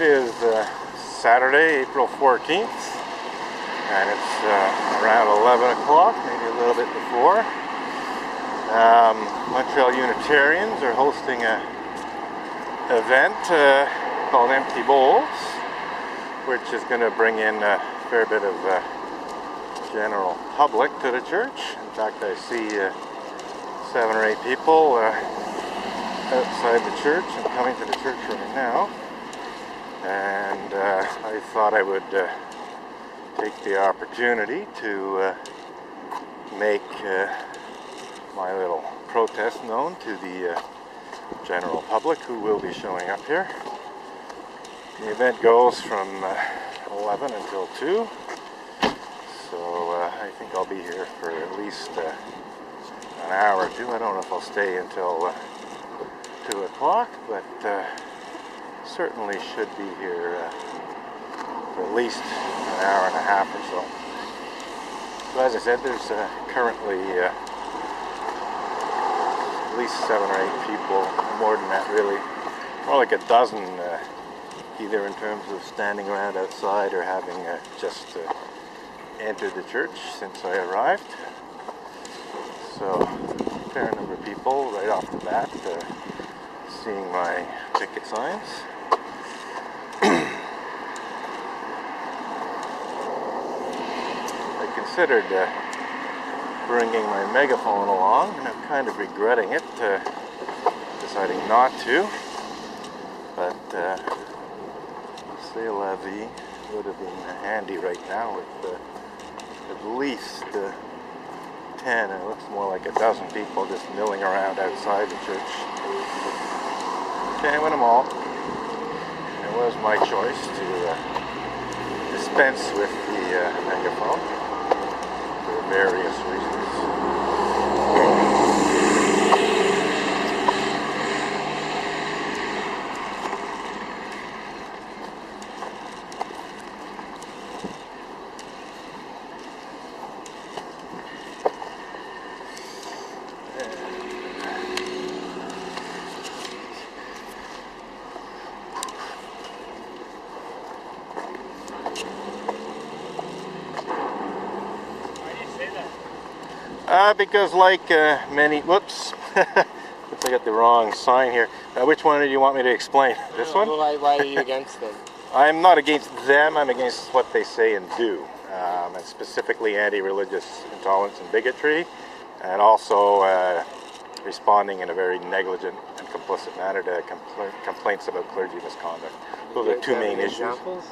It is Saturday, April 14th, and it's around 11 o'clock, maybe a little bit before. Montreal Unitarians are hosting an event called Empty Bowls, which is going to bring in a fair bit of general public to the church. In fact, I see 7 or 8 people outside the church and coming to the church right now. And I thought I would take the opportunity to make my little protest known to the general public who will be showing up here. The event goes from 11 until 2, so I think I'll be here for at least an hour or two. I don't know if I'll stay until 2 o'clock, but certainly should be here for at least an hour and a half or so. So as I said, there's currently at least 7 or 8 people, more than that really, more like a dozen, either in terms of standing around outside or having just entered the church since I arrived. So a fair number of people right off the bat seeing my ticket signs. I considered bringing my megaphone along, and I'm kind of regretting it, deciding not to, but c'est la vie would have been handy right now with at least 10, and it looks more like a dozen people just milling around outside the church. Can't win them all. It was my choice to dispense with the megaphone for various reasons. Because like many, whoops, I got the wrong sign here. Which one do you want me to explain? This one? Why are you against them? I'm not against them, I'm against what they say and do. And specifically anti-religious intolerance and bigotry, and also responding in a very negligent and complicit manner to complaints about clergy misconduct. Those are 2 main issues. Examples?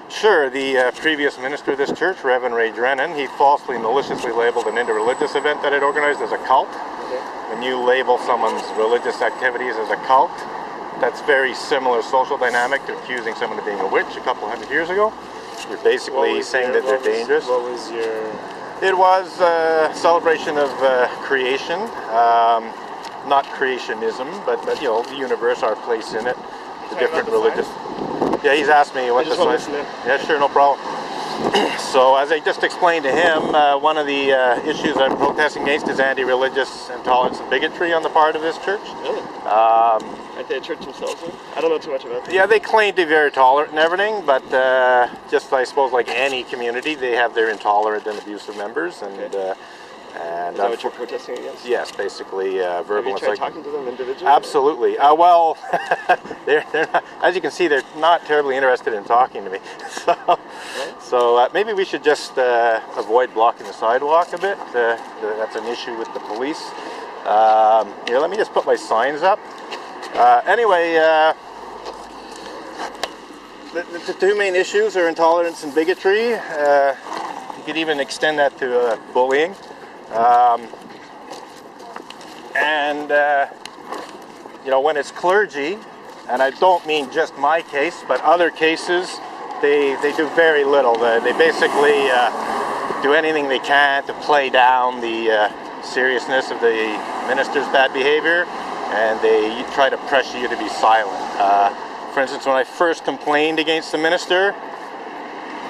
Sure, the previous minister of this church, Reverend Ray Drennan, he falsely, maliciously labeled an interreligious event that I'd organized as a cult. Okay. When you label someone's religious activities as a cult, that's very similar social dynamic to accusing someone of being a witch a couple hundred years ago. You're basically saying that they're dangerous. What was your... It was a celebration of creation, not creationism, but you know, the universe, our place in it, the different religious... Yeah, he's asked me what the sign... Yeah, sure, no problem. So, as I just explained to him, one of the issues I'm protesting against is anti-religious intolerance and bigotry on the part of this church. Really? Like the church themselves? I don't know too much about that. Yeah, they claim to be very tolerant and everything, but just, I suppose, like any community, they have their intolerant and abusive members, and... Okay. Is that what you're protesting against? Yes, basically verbal. Have you tried talking to them individually? Absolutely. Well, they're not, as you can see, they're not terribly interested in talking to me. So maybe we should just avoid blocking the sidewalk a bit. That's an issue with the police. Here, let me just put my signs up. Anyway, the 2 main issues are intolerance and bigotry. You could even extend that to bullying. You know, when it's clergy, and I don't mean just my case, but other cases, they do very little. They basically do anything they can to play down the seriousness of the minister's bad behavior, and they try to pressure you to be silent. For instance, when I first complained against the minister,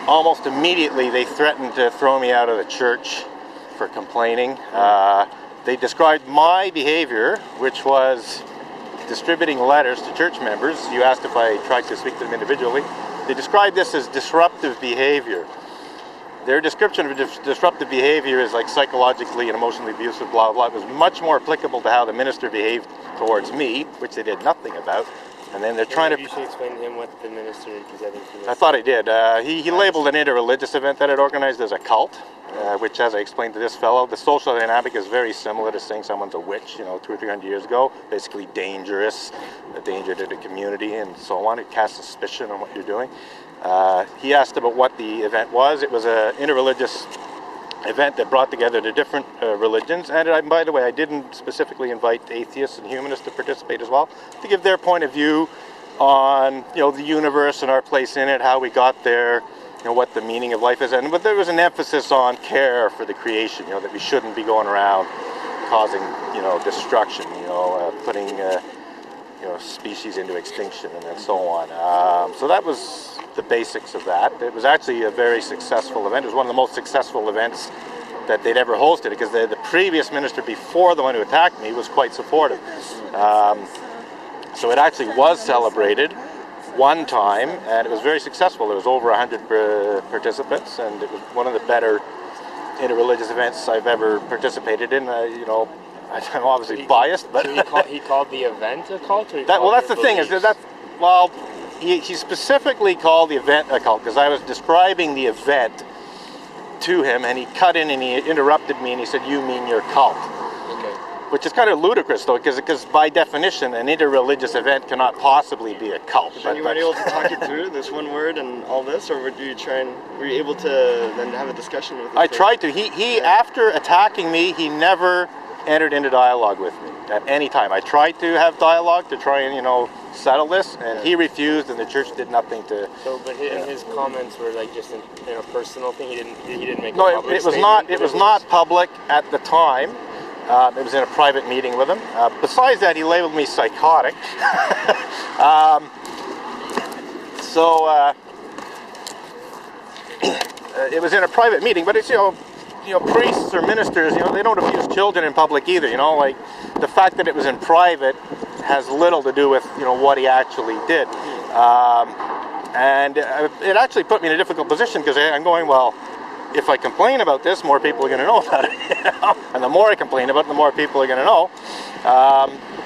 almost immediately they threatened to throw me out of the church for complaining. They described my behavior, which was distributing letters to church members. You asked if I tried to speak to them individually. They described this as disruptive behavior. Their description of disruptive behavior is like psychologically and emotionally abusive, blah, blah. It was much more applicable to how the minister behaved towards me, which they did nothing about. And then they're trying to... You should explain to him what the minister presented to us. I thought I did. He labeled an interreligious event that I'd organized as a cult, which, as I explained to this fellow, the social dynamic is very similar to saying someone's a witch, 200 or 300 years ago. Basically dangerous, a danger to the community and so on. It casts suspicion on what you're doing. He asked about what the event was. It was an interreligious event that brought together the different religions. And by the way, I didn't specifically invite atheists and humanists to participate as well, to give their point of view on the universe and our place in it, how we got there, what the meaning of life is. But there was an emphasis on care for the creation, that we shouldn't be going around causing destruction, putting species into extinction and so on. So that was the basics of that. It was actually a very successful event. It was one of the most successful events that they'd ever hosted, because the previous minister before the one who attacked me was quite supportive. So it actually was celebrated one time, and it was very successful. There was over 100 participants, and it was one of the better interreligious events I've ever participated in. I'm obviously biased, but he called the event a cult, or that's the thing. He specifically called the event a cult, because I was describing the event to him, and he cut in and he interrupted me, and he said, "You mean your cult?" Okay. Which is kind of ludicrous, though, because by definition, an interreligious event cannot possibly be a cult. So you weren't able to talk it through, this one word and all this, or were you able to then have a discussion with him? I tried to. He after attacking me, he never entered into dialogue with me at any time. I tried to have dialogue to try and settle this, and he refused, and the church did nothing to. So, but his comments were like just a personal thing. He didn't make. No, a public it was statement, not. It was not public at the time. It was in a private meeting with him. Besides that, he labeled me psychotic. It was in a private meeting, but it's priests or ministers, they don't abuse children in public either. Like the fact that it was in private has little to do with what he actually did. And it actually put me in a difficult position, because I'm going, well, if I complain about this, more people are going to know about it. And the more I complain about it, the more people are going to know.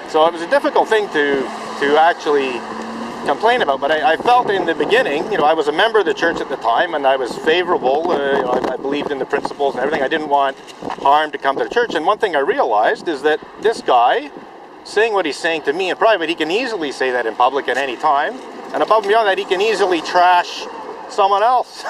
So it was a difficult thing to actually complain about. But I felt in the beginning, I was a member of the church at the time, and I was favorable. I believed in the principles and everything. I didn't want harm to come to the church. And one thing I realized is that this guy, saying what he's saying to me in private, he can easily say that in public at any time. And above and beyond that, he can easily trash someone else.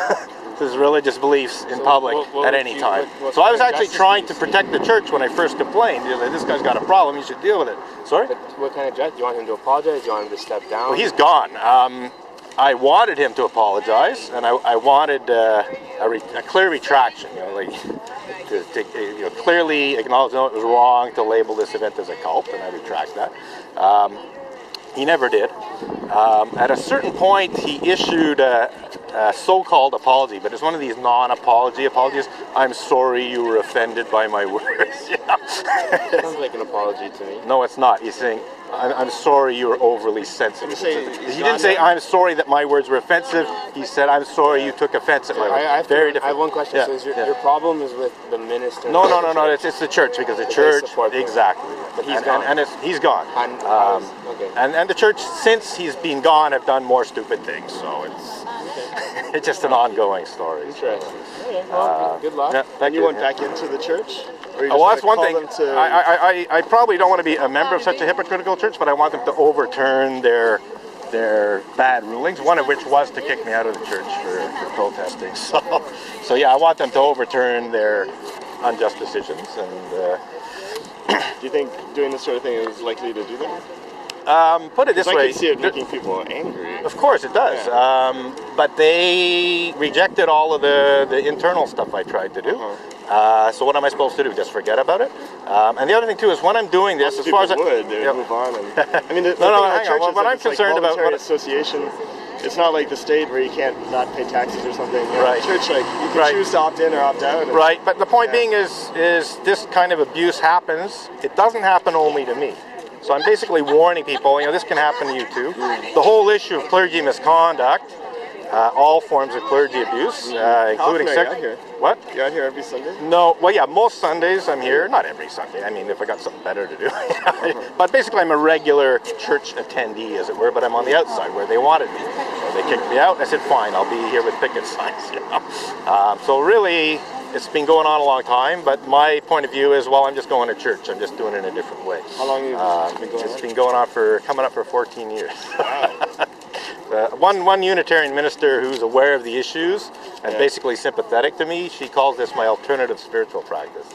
His religious beliefs in public at any time. So I was actually trying to protect the church when I first complained. This guy's got a problem, you should deal with it. Sorry? But what kind of justice? Do you want him to apologize? Do you want him to step down? Well, he's gone. I wanted him to apologize, and I wanted a clear retraction. To clearly acknowledge it was wrong to label this event as a cult, and I retract that. He never did. At a certain point, he issued a so-called apology, but it's one of these non-apology apologies. I'm sorry you were offended by my words. Sounds like an apology to me. No, it's not. He's saying, I'm sorry you were overly sensitive. He didn't say, I'm sorry that my words were offensive. He said, I'm sorry you took offense at my words. I have one question. So your problem is with the minister? No. It's the church, because the church, exactly. But he's gone. And he's gone. And the church, since he's been gone, have done more stupid things. So it's just an ongoing story. Interesting. Okay, well, good luck. Yeah, And you went back into the church? Well, that's one thing. I probably don't want to be a member of such a hypocritical church, but I want them to overturn their bad rulings, one of which was to kick me out of the church for protesting. So yeah, I want them to overturn their unjust decisions. And do you think doing this sort of thing is likely to do that? Put it this way. I can see it making people angry. Of course it does. Yeah. But they rejected all of the internal stuff I tried to do. So what am I supposed to do? Just forget about it? And the other thing too is when I'm doing this, as far as they would move on. And, I mean, the thing hang church on. What I'm concerned about, association. It's not like the state where you can't not pay taxes or something. Right. Church, you can choose to opt in or opt out. Right. But the point being is this kind of abuse happens. It doesn't happen only to me. So I'm basically warning people, this can happen to you too. The whole issue of clergy misconduct, all forms of clergy abuse, including out here? What? You're out here every Sunday? No, well, yeah, most Sundays I'm here. Not every Sunday. I mean, if I got something better to do. But basically, I'm a regular church attendee, as it were. But I'm on the outside where they wanted me. So they kicked me out. I said, fine, I'll be here with picket signs. So really, it's been going on a long time. But my point of view is, well, I'm just going to church. I'm just doing it in a different way. How long have you been going on? It's been going on coming up for 14 years. Wow. One Unitarian minister who's aware of the issues and basically sympathetic to me, she calls this my alternative spiritual practice.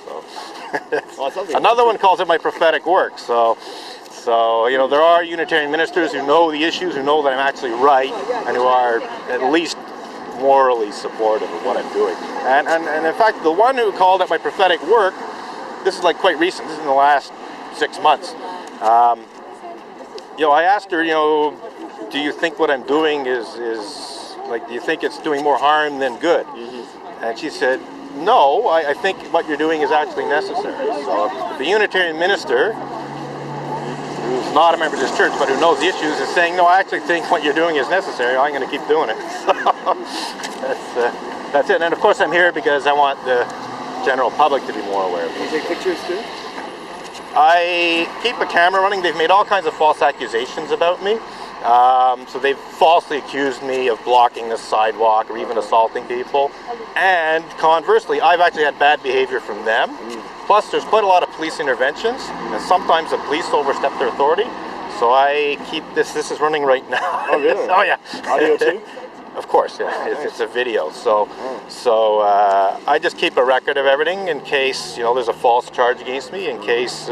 So another one calls it my prophetic work. So there are Unitarian ministers who know the issues, who know that I'm actually right, and who are at least morally supportive of what I'm doing. And in fact, the one who called it my prophetic work, this is like quite recent. This is in the last 6 months. I asked her, do you think what I'm doing is like, do you think it's doing more harm than good? And she said, no, I think what you're doing is actually necessary. So if the Unitarian minister, who's not a member of this church, but who knows the issues, is saying, no, I actually think what you're doing is necessary, I'm going to keep doing it. So that's it. And of course I'm here because I want the general public to be more aware of it. You take pictures too? I keep a camera running. They've made all kinds of false accusations about me. So they've falsely accused me of blocking the sidewalk or even assaulting people. And conversely, I've actually had bad behavior from them. Plus, there's quite a lot of police interventions, and sometimes the police overstep their authority. So I keep this is running right now. Oh, really? Oh, yeah. Audio too? Of course, yeah. It's a video. So I just keep a record of everything in case, there's a false charge against me, in case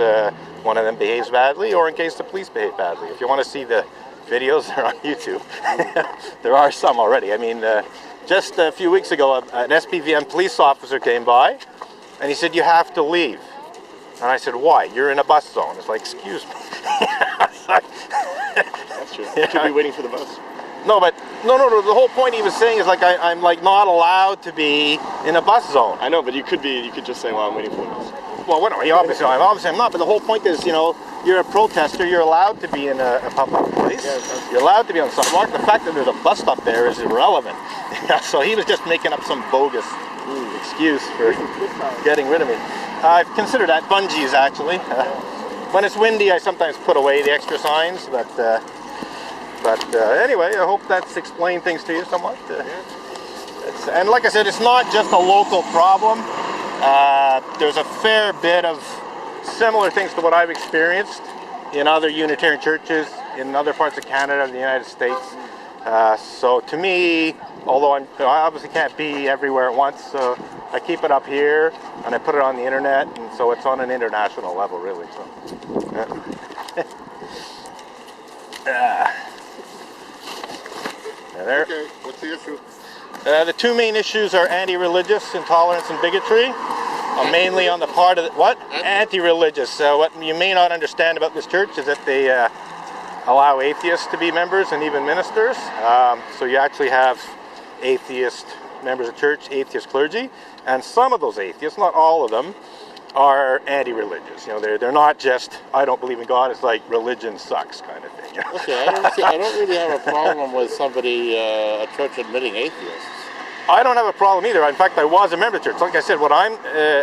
one of them behaves badly, or in case the police behave badly. If you want to see the videos, they're on YouTube. There are some already. I mean, just a few weeks ago, an SPVM police officer came by, and he said, you have to leave. And I said, why? You're in a bus zone. It's like, excuse me. That's true. You should be waiting for the bus. No, but no. The whole point he was saying is like I'm like not allowed to be in a bus zone. I know, but you could just say, well, I'm waiting for the bus. Well, obviously I'm not. But the whole point is, you're a protester. You're allowed to be in a public place. Yeah, you're allowed to be on the sidewalk. The fact that there's a bus stop there is irrelevant. So he was just making up some bogus excuse for getting rid of me. I've considered that bungees actually. When it's windy, I sometimes put away the extra signs, but anyway, I hope that's explained things to you somewhat. And like I said, it's not just a local problem. There's a fair bit of similar things to what I've experienced in other Unitarian churches in other parts of Canada and the United States. So to me, although I obviously can't be everywhere at once, so I keep it up here and I put it on the internet, and so it's on an international level, really. So. There. Okay, what's the issue? The two main issues are anti-religious, intolerance, and bigotry. Mainly on the part of what? Anti-religious. What you may not understand about this church is that they allow atheists to be members and even ministers. So you actually have atheist members of church, atheist clergy, and some of those atheists, not all of them, are anti-religious. They're not just, I don't believe in God, it's like religion sucks kind of thing. Okay, I don't really have a problem with somebody, a church admitting atheists. I don't have a problem either. In fact, I was a member of the church. Like I said, what I'm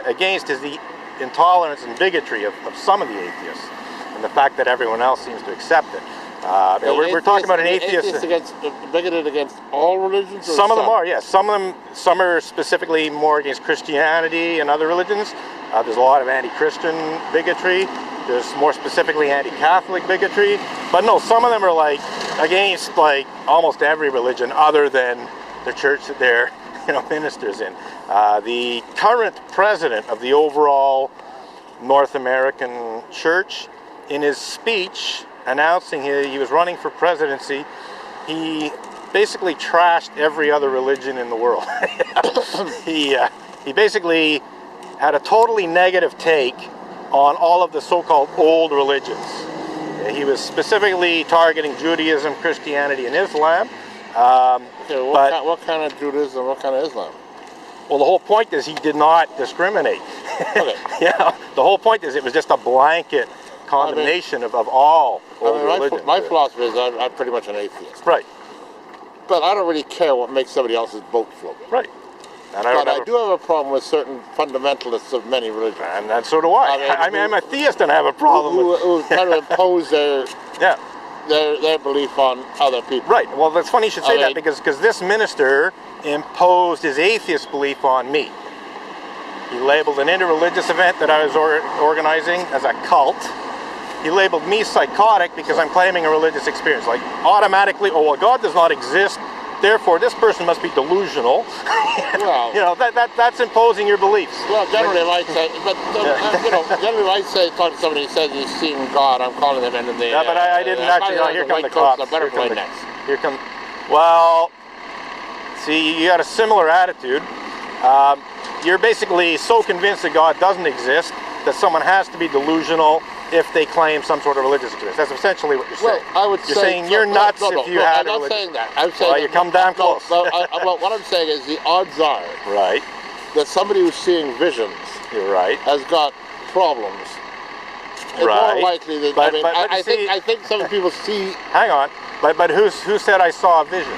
against is the intolerance and bigotry of some of the atheists, and the fact that everyone else seems to accept it. We're talking about an atheist. Bigoted against all religions? Or some of them are, yes. Some are specifically more against Christianity and other religions. There's a lot of anti-Christian bigotry. There's more specifically anti-Catholic bigotry. But no, some of them are like against like almost every religion other than the church that they're ministers in. The current president of the overall North American church, in his speech announcing he was running for presidency, he basically trashed every other religion in the world. He basically had a totally negative take on all of the so-called old religions. He was specifically targeting Judaism, Christianity, and Islam. Okay, what kind of Judaism, what kind of Islam? Well, the whole point is he did not discriminate. Okay. The whole point is it was just a blanket condemnation of all old religions. my philosophy is I'm pretty much an atheist. Right, But I don't really care what makes somebody else's boat float. right. And But I do have a problem with certain fundamentalists of many religions. and so do I. I mean, I'm a theist and I have a problem with... Who try to impose Yeah. their belief on other people. Right. Well, that's funny you should say that I mean- because this minister imposed his atheist belief on me. He labeled an interreligious event that I was organizing as a cult. He labeled me psychotic because I'm claiming a religious experience. Like automatically, oh well, God does not exist. Therefore, this person must be delusional. Well, You know, that's imposing your beliefs. well, generally, I might say, but generally, I say, talk to somebody who says he's seen God. I'm calling them into the. Yeah, but I didn't actually. No, here come the cops. Here come. Well, see, you got a similar attitude. You're basically so convinced that God doesn't exist that someone has to be delusional if they claim some sort of religious experience. That's essentially what you're saying. Well, I would you're say saying you're nuts if you had a I'm not religious. saying that. I'm saying Well, you come damn close. Well, what I'm saying is the odds are Right. that somebody who's seeing visions You're right. has got problems. It's Right. more likely that But- I mean, but I see- think some people see. Hang on. But who said I saw a vision?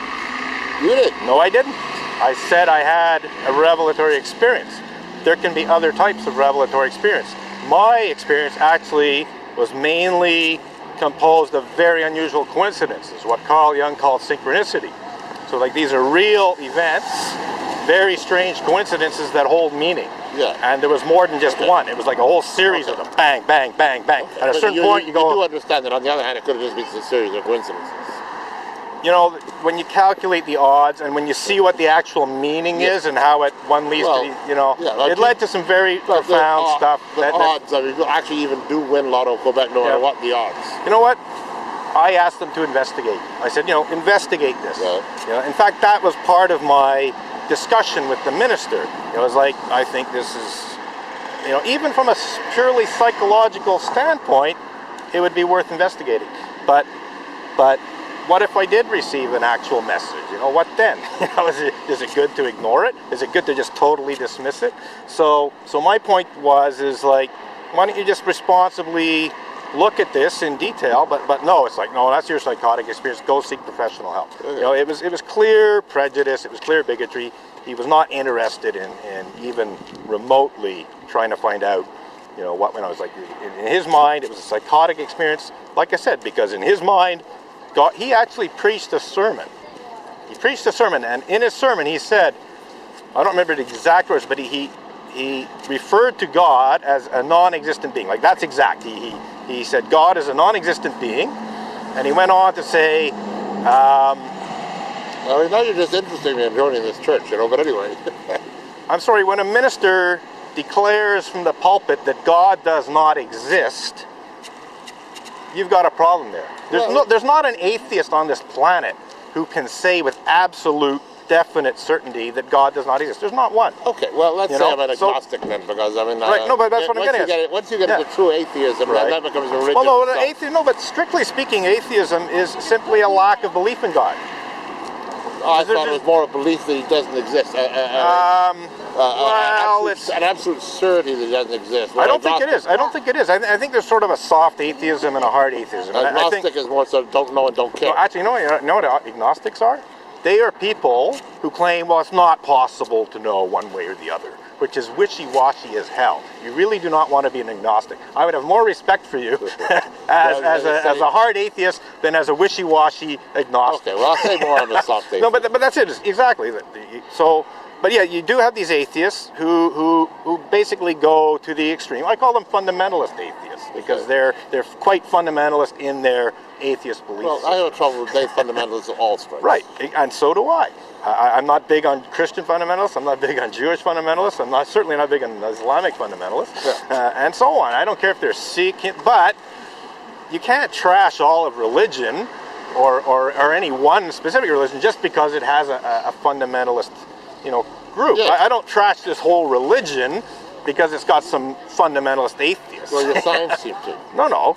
You did. No, I didn't. I said I had a revelatory experience. There can be other types of revelatory experience. My experience actually was mainly composed of very unusual coincidences, what Carl Jung called synchronicity. So like these are real events, very strange coincidences that hold meaning. Yeah. And there was more than just one. It was like a whole series of them. Bang, bang, bang, bang. At a But certain point you go... You do understand that on the other hand, it could have just been a series of coincidences. You know, when you calculate the odds and when you see what the actual meaning is and how one leads Well, to, you know, yeah, like it led to some very But profound stuff. The odds, I mean, you actually even do win Lotto Quebec no matter Yeah. what the odds. You know what? I asked them to investigate. I said, you know, investigate this. Yeah. You know, in fact, that was part of my discussion with the minister. It was like, I think this is, you know, even from a purely psychological standpoint, it would be worth investigating. But what if I did receive an actual message? You know, what then? You know, is it good to ignore it? Is it good to just totally dismiss it? So my point is like, why don't you just responsibly look at this in detail? But no, it's like, no, that's your psychotic experience. Go seek professional help. Okay. You know, it was clear prejudice. It was clear bigotry. He was not interested in even remotely trying to find out, you know, what when I was like, in his mind, it was a psychotic experience. Like I said, because in his mind, God, he actually preached a sermon. He preached a sermon, and in his sermon he said, I don't remember the exact words, but he referred to God as a non-existent being. Like that's exact. He said God is a non-existent being, and he went on to say, I mean, now you're just interesting me in joining this church, you know, but anyway. I'm sorry, when a minister declares from the pulpit that God does not exist, you've got a problem there. There's not an atheist on this planet who can say with absolute, definite certainty that God does not exist. There's not one. Okay, well, let's You say know, I'm an agnostic then, because I mean... Right, no, but that's what I'm getting at. Once you get Yeah. into true atheism, Right. that becomes a religion. Well, no, itself. no, but strictly speaking, atheism is simply a lack of belief in God. I thought it was more a belief that he doesn't exist. Well, an absolute certainty that he doesn't exist. I don't think it is. I don't think it is. I think there's sort of a soft atheism and a hard atheism. And I Agnostic think, is more so don't know and don't care. well, actually, you know what agnostics are? They are people who claim, well, it's not possible to know one way or the other, which is wishy-washy as hell. You really do not want to be an agnostic. I would have more respect for you as a hard atheist than as a wishy-washy agnostic. Okay, well, I'll say more on the soft atheist. No, but that's it. Exactly. So, but yeah, you do have these atheists who basically go to the extreme. I call them fundamentalist atheists because they're quite fundamentalist in their atheist beliefs. Well, I have trouble with fundamentalists of all stripes. Right, and so do I. I'm not big on Christian fundamentalists. I'm not big on Jewish fundamentalists. I'm certainly not big on Islamic fundamentalists, and so on. I don't care if they're Sikh, but you can't trash all of religion or any one specific religion just because it has a fundamentalist, group. Yes. I don't trash this whole religion because it's got some fundamentalist atheists. Well, your science seems to. No.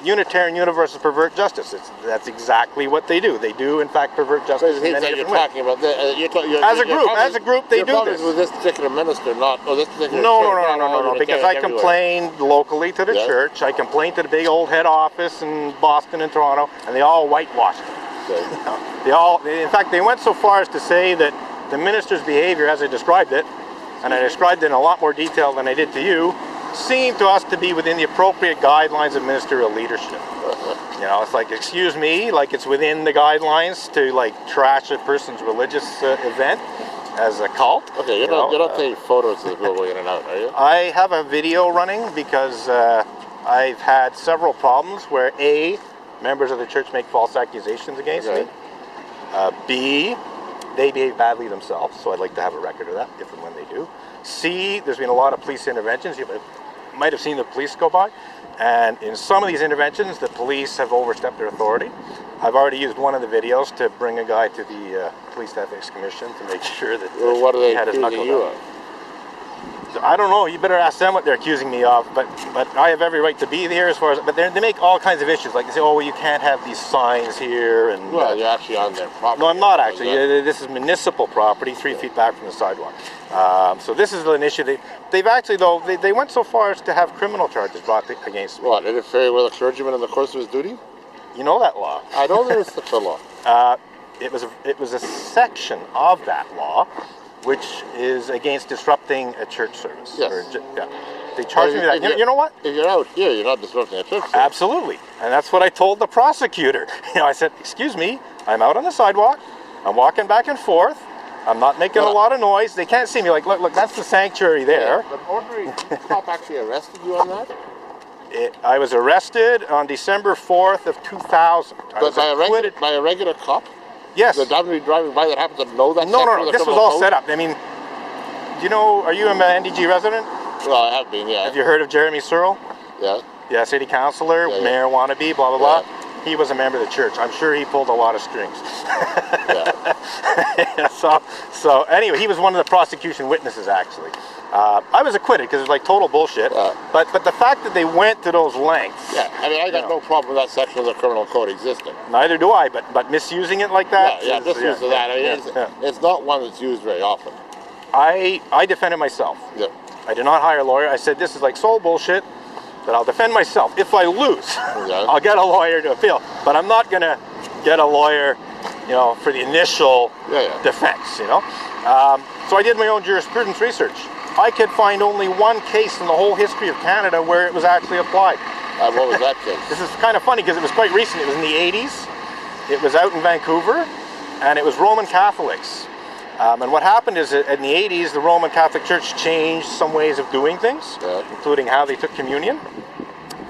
Unitarian Universal pervert justice. That's exactly what they do. They do, in fact, pervert So justice it in seems many like you're different ways. talking about the, As a group, they do this. With this particular minister, not this particular No, church. because I complained locally to the church. I complained to the big old head office in Boston and Toronto, and they all whitewashed it. In fact, they went so far as to say that the minister's behavior, as I described it, and I described it in a lot more detail than I did to you, seemed to us to be within the appropriate guidelines of ministerial leadership. You know, it's like, excuse me, like it's within the guidelines to like trash a person's religious event as a cult. Okay, you're not taking photos of the people going in and out, are you? I have a video running because I've had several problems where A, members of the church make false accusations against me. B, they behave badly themselves, so I'd like to have a record of that if and when they do. C, there's been a lot of police interventions. You might have seen the police go by, and in some of these interventions, the police have overstepped their authority. I've already used one of the videos to bring a guy to the Police Ethics Commission to make sure that what are they he had his accusing knuckles you up. of? I don't know. You better ask them what they're accusing me of. But I have every right to be here as far as. But they make all kinds of issues. Like they say, oh, well, you can't have these signs here. And Well, you're actually on their property. no, I'm not actually. This is municipal property, 3 feet back from the sidewalk. So this is an issue. They've actually though they went so far as to have criminal charges brought against me. What, interfering with a clergyman in the course of his duty? You know that law. I don't think it's the law. It was a section of that law, which is against disrupting a church service. Yes. They charged me with that. You know what? If you're out here, you're not disrupting a church service. Absolutely. And that's what I told the prosecutor. I said, excuse me, I'm out on the sidewalk. I'm walking back and forth. I'm not making a lot of noise. They can't see me. Like, look, that's the sanctuary there. But ordinary cop actually arrested you on that? I was arrested on December 4th of 2000. I was acquitted. By a regular cop? Yes. The deputy driving by that happened to know that? No. This was all set up. I mean, are you an NDG resident? Well, I have been, yeah. Have you heard of Jeremy Searle? Yeah. Yeah, city councillor, mayor wannabe, blah, blah, blah. He was a member of the church. I'm sure he pulled a lot of strings. So anyway, he was one of the prosecution witnesses, actually. I was acquitted because it was like total bullshit. But the fact that they went to those lengths. Yeah, I mean, I got no problem with that section of the criminal code existing. Neither do I, but misusing it like that? Yeah, misuse of that. I mean, it's not one that's used very often. I defended myself. Yeah. I did not hire a lawyer. I said, this is like soul bullshit, that I'll defend myself. If I lose, I'll get a lawyer to appeal. But I'm not going to get a lawyer, for the initial defense, So I did my own jurisprudence research. I could find only one case in the whole history of Canada where it was actually applied. What was that case? This is kind of funny because it was quite recent. It was in the 80s. It was out in Vancouver, and it was Roman Catholics. And what happened is that in the 80s, the Roman Catholic Church changed some ways of doing things, including how they took communion.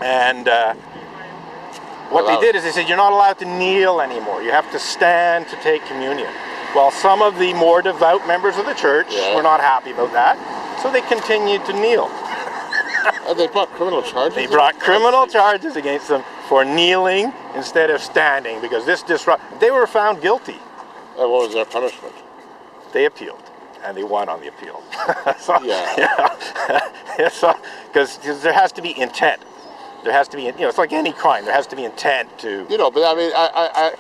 And what they did is they said, you're not allowed to kneel anymore. You have to stand to take communion. Well, some of the more devout members of the church were not happy about that, so they continued to kneel. They brought criminal charges? They brought criminal charges against them for kneeling instead of standing, because this they were found guilty. And what was their punishment? They appealed, and they won on the appeal. Because there has to be intent. There has to be, it's like any crime. There has to be intent to. But I mean,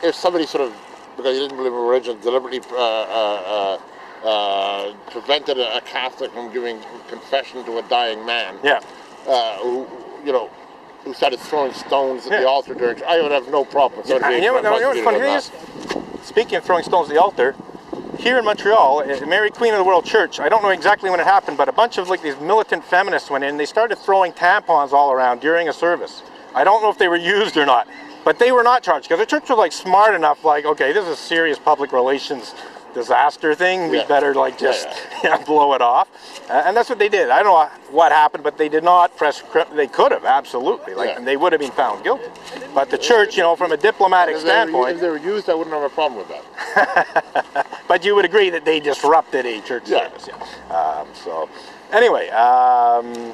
if somebody sort of, because he didn't believe in religion, deliberately prevented a Catholic from giving confession to a dying man. Yeah. Who started throwing stones at the altar during. I would have no problem. You know what's funny is, speaking of throwing stones at the altar, here in Montreal, Mary Queen of the World Church, I don't know exactly when it happened, but a bunch of these militant feminists went in. They started throwing tampons all around during a service. I don't know if they were used or not, but they were not charged because the church was smart enough. Okay, this is a serious public relations disaster thing. We better blow it off, and that's what they did. I don't know what happened, but they did not press. They could have absolutely, and they would have been found guilty. But the church, from a diplomatic standpoint, if they were used, I wouldn't have a problem with that. But you would agree that they disrupted a church service. So, anyway.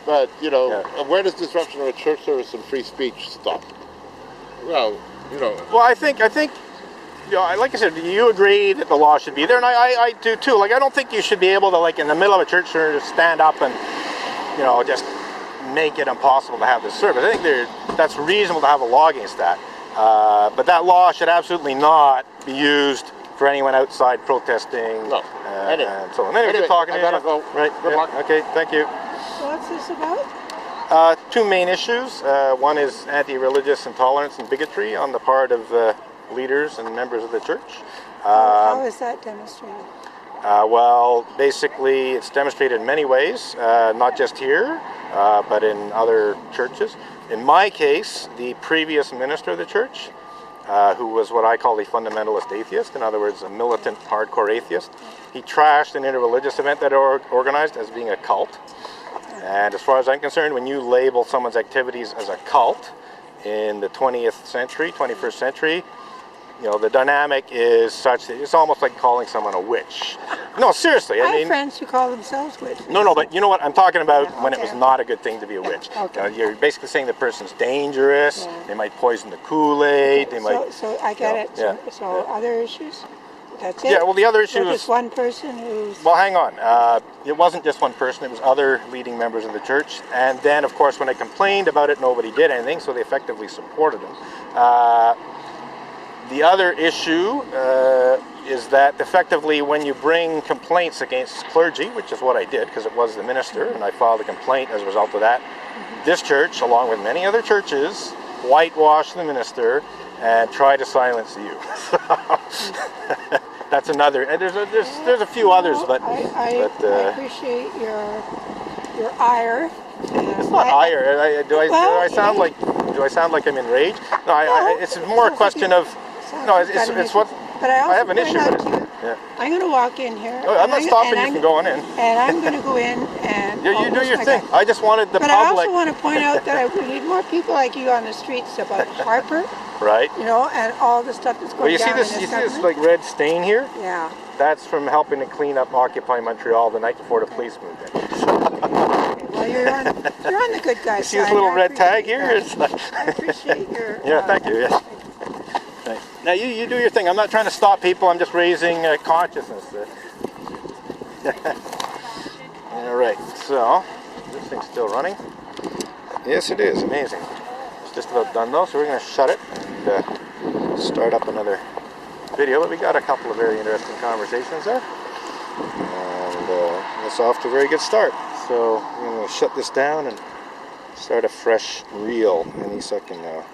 But where does disruption of a church service and free speech stop? Well, Well, I think. Like I said, you agree that the law should be there, and I do too. I don't think you should be able to, in the middle of a church service, stand up and, just make it impossible to have this service. I think that's reasonable to have a law against that. But that law should absolutely not be used for anyone outside protesting. No. Anyway. And so on. Anyway, good talking I to gotta you. go. Right. Good yeah, luck. Okay, thank you. What's this about? Two main issues. One is anti-religious intolerance and bigotry on the part of leaders and members of the church. How is that demonstrated? Well, basically, it's demonstrated in many ways, not just here, but in other churches. In my case, the previous minister of the church, who was what I call a fundamentalist atheist, in other words, a militant, hardcore atheist, he trashed an interreligious event that I organized as being a cult. And as far as I'm concerned, when you label someone's activities as a cult in the 20th century, 21st century, you know, the dynamic is such that it's almost like calling someone a witch. No, seriously. I I have mean, friends who call themselves witches. no, but you know what I'm talking about Yeah, when it okay. was not a good thing to be a witch. Okay. You're basically saying the person's dangerous, Yeah. they might poison the Kool-Aid, they might... So I get it. Yeah. So other issues? That's it? Yeah, well, the other issue So is... just one person who's... Well, hang on. It wasn't just one person, it was other leading members of the church. And then, of course, when I complained about it, nobody did anything, so they effectively supported him. The other issue is that effectively when you bring complaints against clergy, which is what I did because it was the minister, and I filed a complaint as a result of that, this church, along with many other churches, whitewash the minister and try to silence you. That's another. And there's a few others, but I appreciate your ire. it's not ire. Do I sound like I'm enraged? No, it's more a question of. No, it's what. But I have an issue point with out it. to you, Yeah. I'm going to walk in here. Oh, I'm not stopping you from going in. And I'm going to go in and... You do almost your like thing. I just wanted the But I public. also want to point out that we need more people like you on the streets about Harper, Right. you know, and all the stuff that's Well, going you see down this. in You this see this government. like red stain here. Yeah. That's from helping to clean up Occupy Montreal the night before the police moved in. Okay, well, you're on the good guys' See this side. little I red tag appreciate here? that. It's like, I appreciate your... yeah, thank you. Yeah. Thanks. Now you do your thing. I'm not trying to stop people. I'm just raising consciousness. All right. So this thing's still running. Yes, it is. Amazing. It's just about done though, so we're going to shut it and start up another video. But we got a couple of very interesting conversations there, and it's off to a very good start. So I'm going to shut this down and start a fresh reel any second now.